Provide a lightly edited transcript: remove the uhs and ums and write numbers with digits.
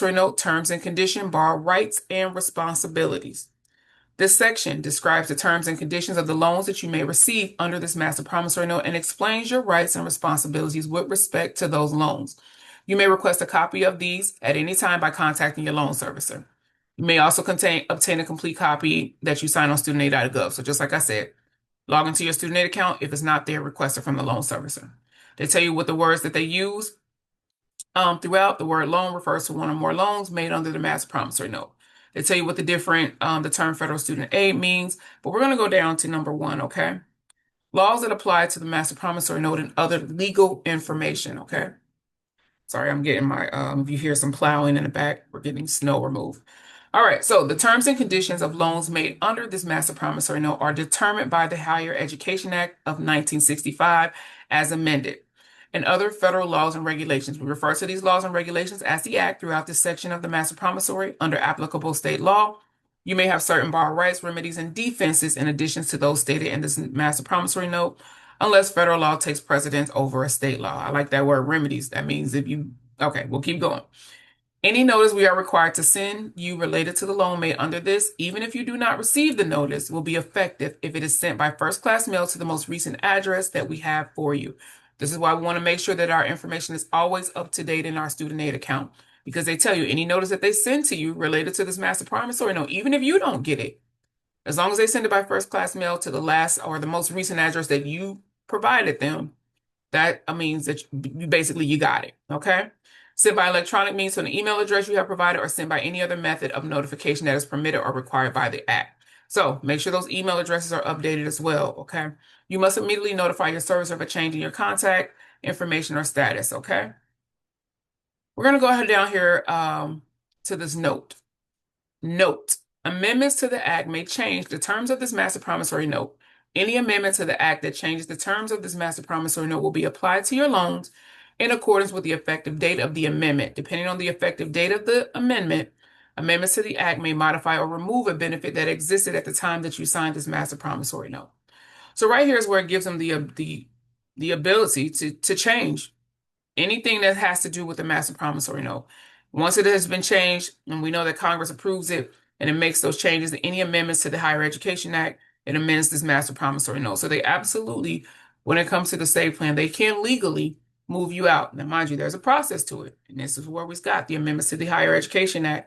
note, terms and conditions, borrower rights and responsibilities. This section describes the terms and conditions of the loans that you may receive under this master promissory note and explains your rights and responsibilities with respect to those loans. You may request a copy of these at any time by contacting your loan servicer. You may also obtain a complete copy that you sign on studentaid.gov. So just like I said, log into your student aid account. If it's not there, request it from the loan servicer. They tell you what the words that they use throughout. The word loan refers to one or more loans made under the master promissory note. They tell you what the term federal student aid means, but we're going to go down to number 1, okay? Laws that apply to the master promissory note and other legal information, okay? Sorry, I'm getting if you hear some plowing in the back, we're getting snow removed. All right, so the terms and conditions of loans made under this master promissory note are determined by the Higher Education Act of 1965 as amended and other federal laws and regulations. We refer to these laws and regulations as the Act throughout this section of the master promissory under applicable state law. You may have certain borrower rights, remedies, and defenses in addition to those stated in this master promissory note, unless federal law takes precedence over a state law. I like that word remedies. That means okay, we'll keep going. Any notice we are required to send you related to the loan made under this, even if you do not receive the notice, will be effective if it is sent by first-class mail to the most recent address that we have for you. This is why we want to make sure that our information is always up to date in our student aid account, because they tell you any notice that they send to you related to this master promissory note, even if you don't get it, as long as they send it by first-class mail to the last or the most recent address that you provided them, that means that you got it, okay? Sent by electronic means to an email address you have provided or sent by any other method of notification that is permitted or required by the Act. So make sure those email addresses are updated as well, okay? You must immediately notify your servicer of a change in your contact information or status, okay? We're going to go ahead down here to this note. Note, amendments to the Act may change the terms of this master promissory note. Any amendment to the Act that changes the terms of this master promissory note will be applied to your loans in accordance with the effective date of the amendment. Depending on the effective date of the amendment, amendments to the Act may modify or remove a benefit that existed at the time that you signed this master promissory note. So right here is where it gives them the ability to change anything that has to do with the master promissory note. Once it has been changed, and we know that Congress approves it, and it makes those changes, any amendments to the Higher Education Act, it amends this master promissory note. So they absolutely, when it comes to the SAVE plan, they can legally move you out. Now, mind you, there's a process to it. And this is where we've got the amendments to the Higher Education Act